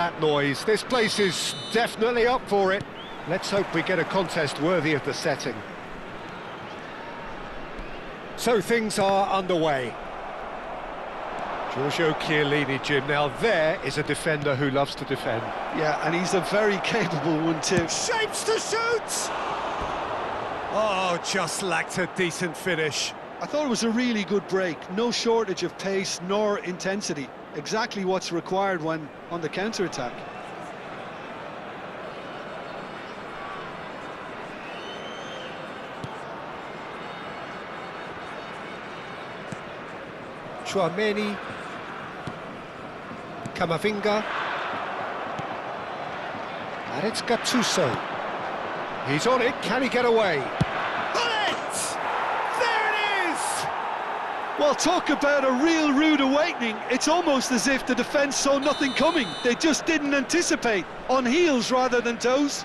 That noise. This place is definitely up for it. Let's hope we get a contest worthy of the setting. So things are underway. Giorgio Chiellini, Jim. Now there is a defender who loves to defend. Yeah, and he's a very capable one too. Shapes to shoot! Oh, just lacked a decent finish. I thought it was a really good break. No shortage of pace nor intensity. Exactly what's required when on the counter-attack. Chouameni, Camavinga, and it's Gattuso. He's on it, can he get away? On it! There it is! Well, talk about a real rude awakening. It's almost as if the defence saw nothing coming. They just didn't anticipate. On heels rather than toes.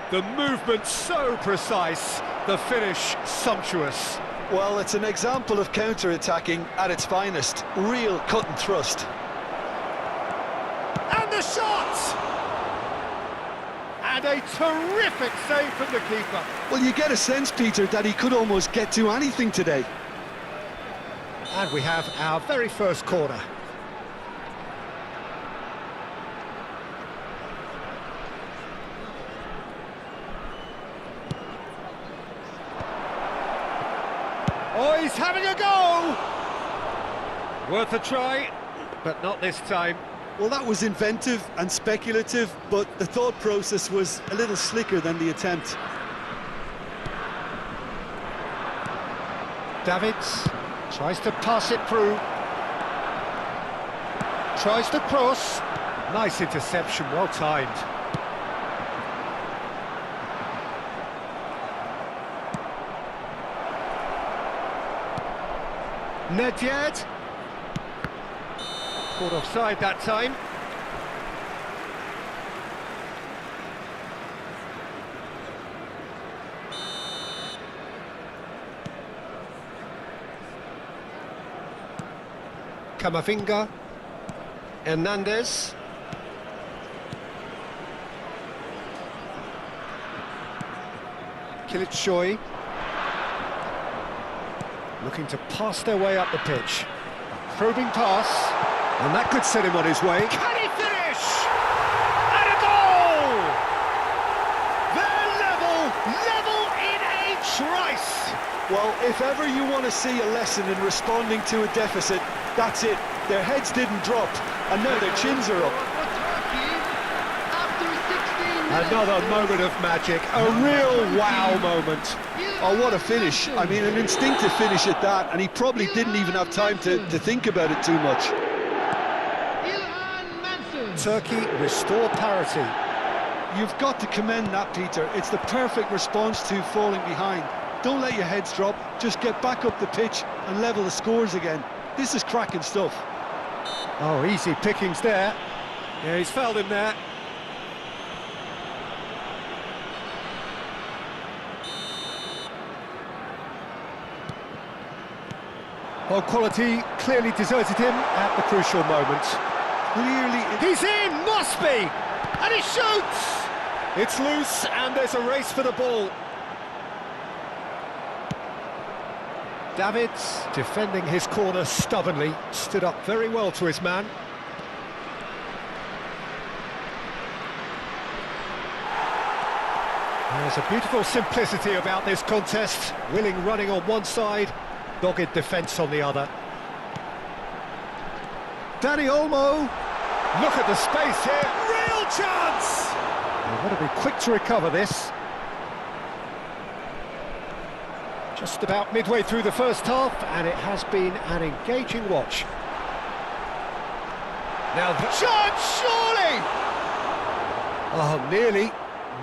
The movement so precise, the finish sumptuous. Well, it's an example of counter-attacking at its finest. Real cut and thrust. And the shot! And a terrific save from the keeper. Well, you get a sense, Peter, that he could almost get to anything today. And we have our very first corner. Oh, he's having a go! Worth a try, but not this time. Well, that was inventive and speculative, but the thought process was a little slicker than the attempt. Davids tries to pass it through. Tries to cross. Nice interception, well timed. Nedved. Caught offside that time. Camavinga. Hernandez. Kılıçsoy. Looking to pass their way up the pitch. Probing pass, and that could set him on his way. Can he finish? And a goal! They're level in a trice. Well, if ever you want to see a lesson in responding to a deficit, that's it. Their heads didn't drop, and now their chins are up. Another moment of magic, a real wow moment. Oh, what a finish. I mean, an instinctive finish at that, and he probably didn't even have time to think about it too much. Turkey restore parity. You've got to commend that, Peter. It's the perfect response to falling behind. Don't let your heads drop, just get back up the pitch and level the scores again. This is cracking stuff. Oh, easy pickings there. Yeah, he's fouled him there. Well, quality clearly deserted him at the crucial moment. Clearly... He's in, must be! And he shoots! It's loose, and there's a race for the ball. Davids, defending his corner stubbornly, stood up very well to his man. There's a beautiful simplicity about this contest. Willing running on one side, dogged defence on the other. Danny Olmo, look at the space here, real chance! They've got to be quick to recover this. Just about midway through the first half, and it has been an engaging watch. Now the chance, surely! Oh,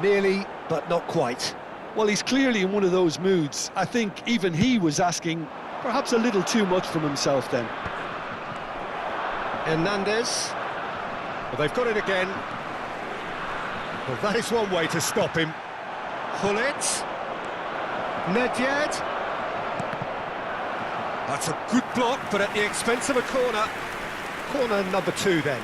nearly, but not quite. Well, he's clearly in one of those moods. I think even he was asking perhaps a little too much from himself then. Hernandez. Well, they've got it again. Well, that is one way to stop him. Hullet. Nedved. That's a good block, but at the expense of a corner. Corner number 2 then.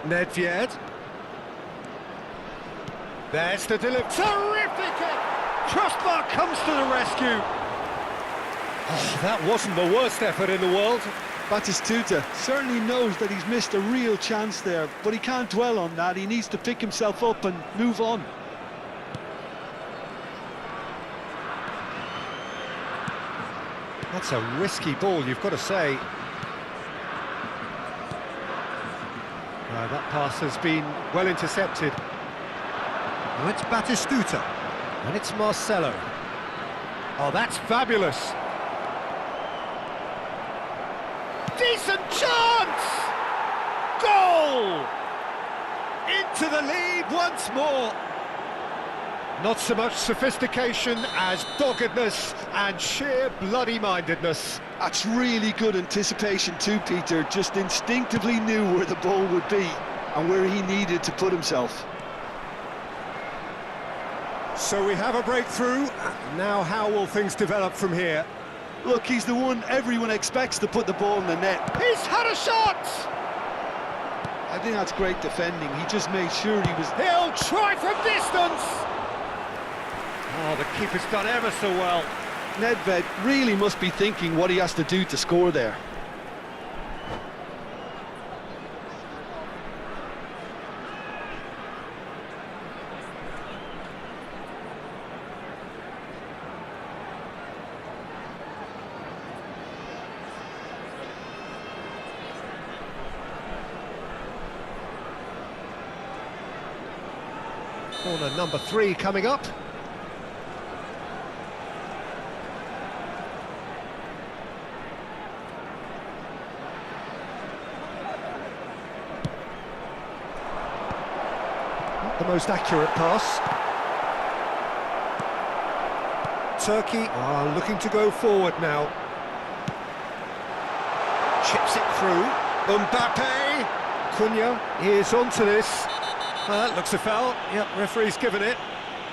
Nedved. There's the delivery. Terrific! Crossbar comes to the rescue. Oh, that wasn't the worst effort in the world. Batistuta certainly knows that he's missed a real chance there, but he can't dwell on that. He needs to pick himself up and move on. That's a risky ball, you've got to say. That pass has been well intercepted. Now it's Batistuta, and it's Marcelo. Oh, that's fabulous. Decent chance! Goal! Into the lead once more. Not so much sophistication as doggedness and sheer bloody-mindedness. That's really good anticipation too, Peter. Just instinctively knew where the ball would be and where he needed to put himself. So we have a breakthrough. Now how will things develop from here? Look, he's the one everyone expects to put the ball in the net. He's had a shot! I think that's great defending. He just made sure he was... He'll try from distance! Oh, the keeper's done ever so well. Nedved really must be thinking what he has to do to score there. Corner number 3 coming up. Not the most accurate pass. Turkey are looking to go forward now. Chips it through. Mbappe. Cunha is onto this. That looks a foul. Yep, referee's given it.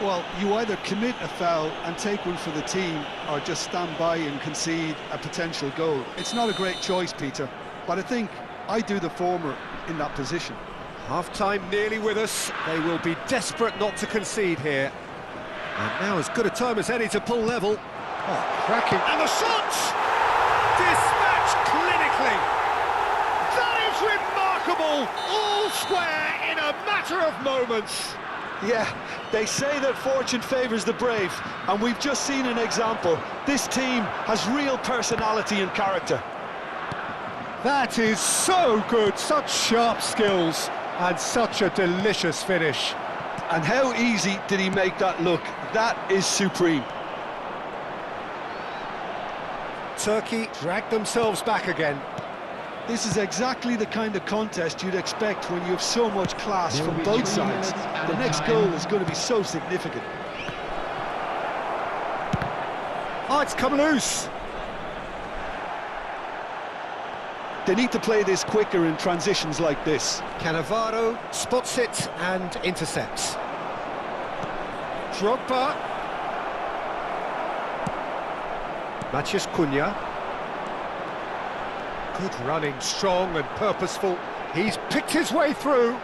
Well, you either commit a foul and take one for the team, or just stand by and concede a potential goal. It's not a great choice, Peter, but I think I do the former in that position. Half-time nearly with us. They will be desperate not to concede here. And now as good a time as any to pull level. Oh, cracking. And the shot! Dispatched clinically. That is remarkable. All square in a matter of moments. Yeah, they say that fortune favours the brave, and we've just seen an example. This team has real personality and character. That is so good. Such sharp skills and such a delicious finish. And how easy did he make that look? That is supreme. Turkey dragged themselves back again. This is exactly the kind of contest you'd expect when you have so much class from both sides. The next goal is going to be so significant. Oh, it's come loose. They need to play this quicker in transitions like this. Cannavaro spots it and intercepts. Drogba. Matheus Cunha. Good running, strong and purposeful. He's picked his way through.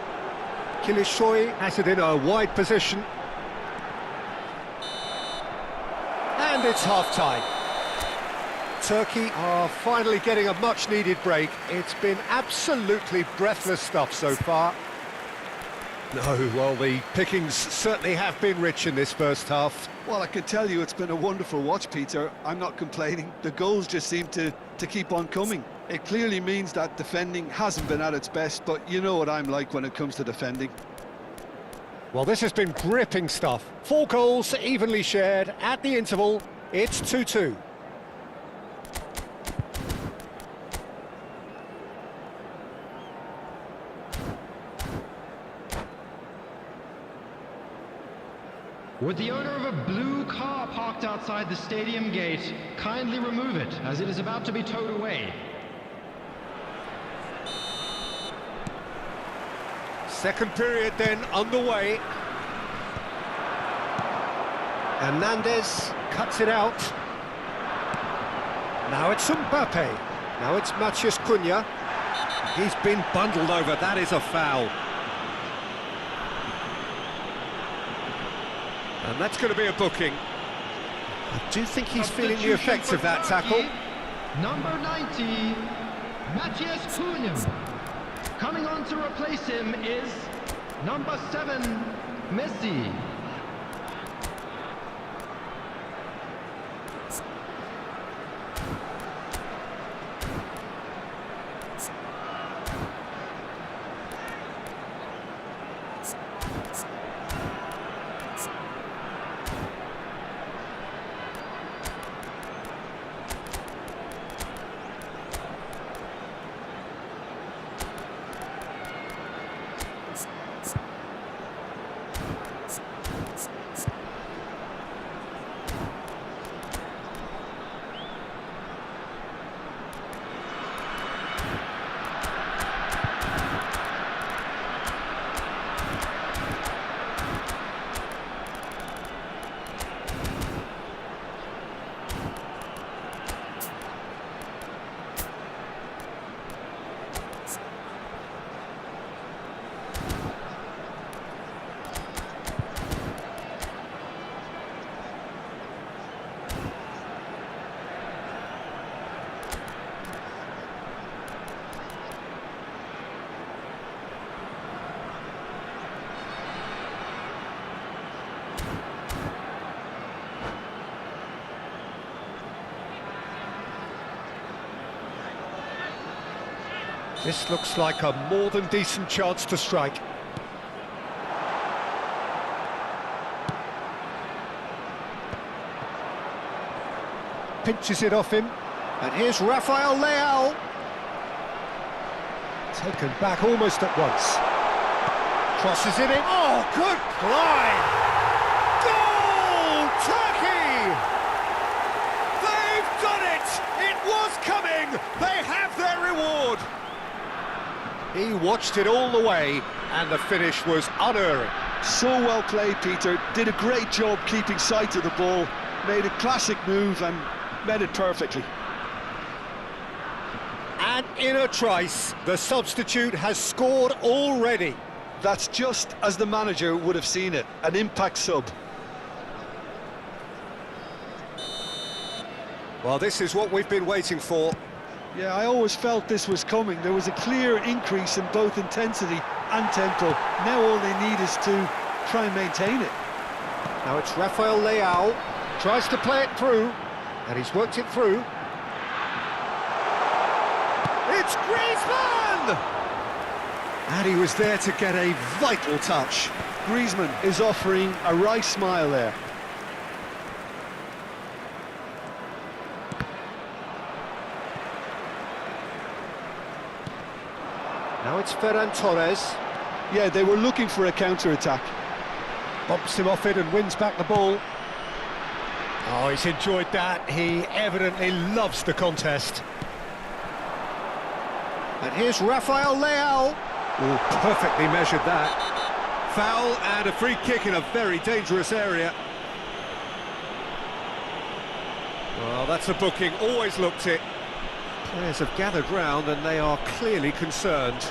Kilishoy has it in a wide position. And it's half-time. Turkey are finally getting a much-needed break. It's been absolutely breathless stuff so far. No, well, the pickings certainly have been rich in this first half. Well, I can tell you it's been a wonderful watch, Peter. I'm not complaining. The goals just seem to keep on coming. It clearly means that defending hasn't been at its best, but you know what I'm like when it comes to defending. Well, this has been gripping stuff. 4 goals evenly shared at the interval. It's 2-2. Would the owner of a blue car parked outside the stadium gate kindly remove it, as it is about to be towed away? Second period then underway. Hernandez cuts it out. Now it's Mbappe. Now it's Matheus Cunha. He's been bundled over, that is a foul. And that's going to be a booking. I do think he's feeling the effects of that tackle. Number 90, Matthias Kuhnem. Coming on to replace him is number 7, Messi. This looks like a more than decent chance to strike. Pinches it off him, and here's Rafael Leao. Taken back almost at once. Crosses it in. Oh, good glide! Goal! Turkey! They've done it! It was coming! They have their reward! He watched it all the way, and the finish was unerring. So well played, Peter. Did a great job keeping sight of the ball. Made a classic move and met it perfectly. And in a trice, the substitute has scored already. That's just as the manager would have seen it. An impact sub. Well, this is what we've been waiting for. Yeah, I always felt this was coming. There was a clear increase in both intensity and tempo. Now all they need is to try and maintain it. Now it's Rafael Leao, tries to play it through, and he's worked it through. It's Griezmann! And he was there to get a vital touch. Griezmann is offering a wry smile there. Now it's Ferran Torres. Yeah, they were looking for a counter-attack. Bumps him off it and wins back the ball. Oh, he's enjoyed that. He evidently loves the contest. And here's Rafael Leao. Oh, perfectly measured that. Foul and a free kick in a very dangerous area. Well, that's a booking, always looked it. Players have gathered round and they are clearly concerned.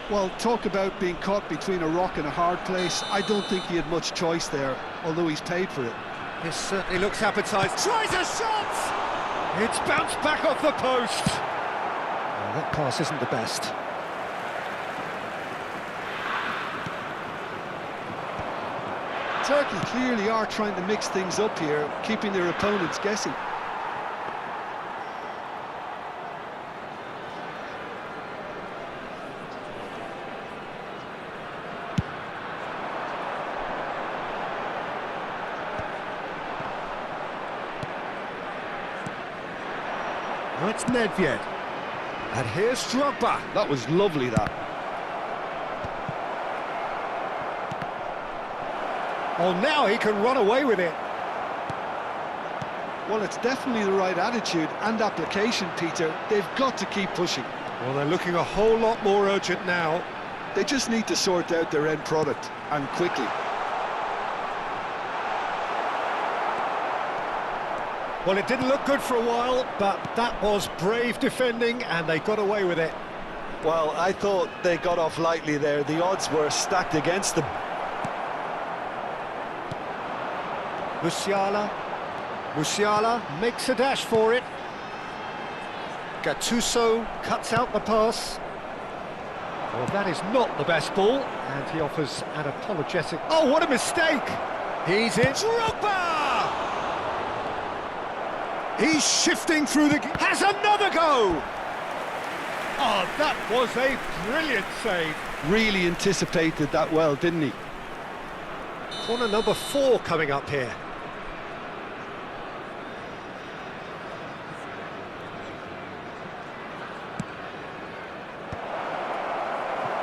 Well, talk about being caught between a rock and a hard place. I don't think he had much choice there, although he's paid for it. This certainly looks appetising. Tries a shot! It's bounced back off the post. Oh, that pass isn't the best. Turkey clearly are trying to mix things up here, keeping their opponents guessing. Now it's Nedved. And here's Drogba. That was lovely, that. Oh, now he can run away with it. Well, it's definitely the right attitude and application, Peter. They've got to keep pushing. Well, they're looking a whole lot more urgent now. They just need to sort out their end product, and quickly. Well, it didn't look good for a while, but that was brave defending, and they got away with it. Well, I thought they got off lightly there. The odds were stacked against them. Musiala makes a dash for it. Gattuso cuts out the pass. Well, that is not the best ball, and he offers an apologetic. Oh, what a mistake! He's in. Drogba! He's shifting through the... Has another go! Oh, that was a brilliant save. Really anticipated that well, didn't he? Corner number 4 coming up here.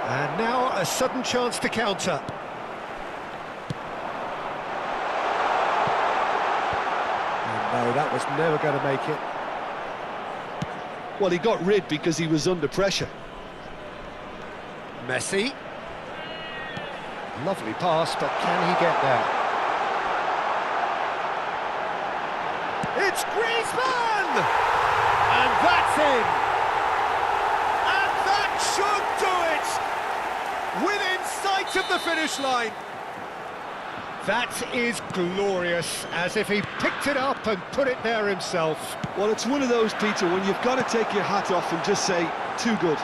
And now a sudden chance to counter. And no, that was never going to make it. Well, he got rid because he was under pressure. Messi. Lovely pass, but can he get there? It's Griezmann! And that's in! And that should do it! Within sight of the finish line. That is glorious, as if he picked it up and put it there himself. Well, it's one of those, Peter, when you've got to take your hat off and just say, too good.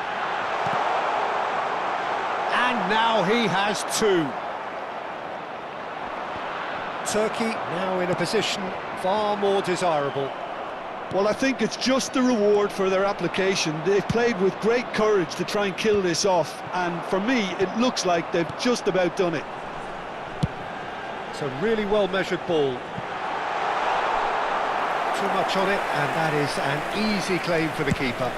And now he has 2. Turkey now in a position far more desirable. Well, I think it's just the reward for their application. They've played with great courage to try and kill this off, and for me, it looks like they've just about done it. It's a really well-measured ball. Too much on it, and that is an easy claim for the keeper.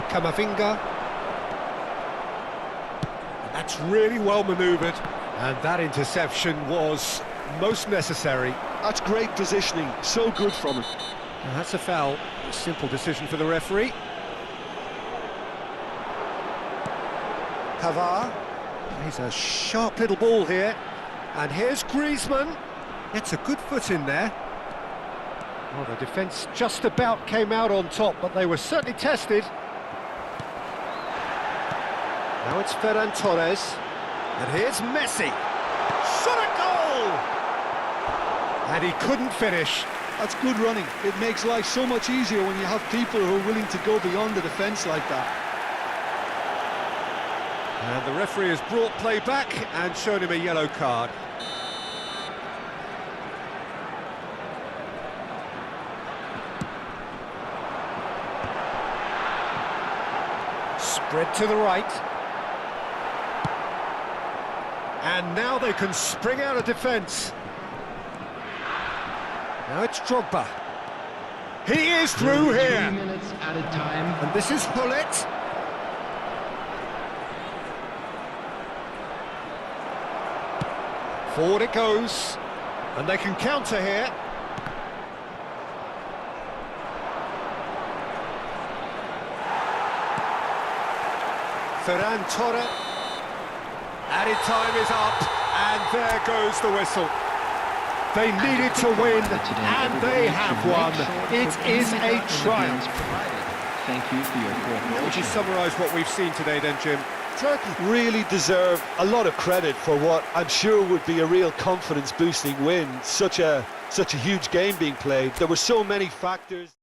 Camavinga. That's really well manoeuvred, and that interception was most necessary. That's great positioning, so good from him. And that's a foul. A simple decision for the referee. Pavard. He's a sharp little ball here. And here's Griezmann. Gets a good foot in there. Well, the defence just about came out on top, but they were certainly tested. Now it's Ferran Torres. And here's Messi. Shot a goal! And he couldn't finish. That's good running. It makes life so much easier when you have people who are willing to go beyond the defence like that. And the referee has brought play back and shown him a yellow card. Spread to the right. And now they can spring out of defence. Now it's Drogba. He is through here. 3 minutes at a time. And this is Hullet. Forward it goes. And they can counter here. Ferran Torres. Added time is up, and there goes the whistle. They needed to win, and they have won. It is a triumph. Thank you for your cooperation. How would you summarise what we've seen today then, Jim? Turkey really deserve a lot of credit for what I'm sure would be a real confidence-boosting win. Such a huge game being played. There were so many factors.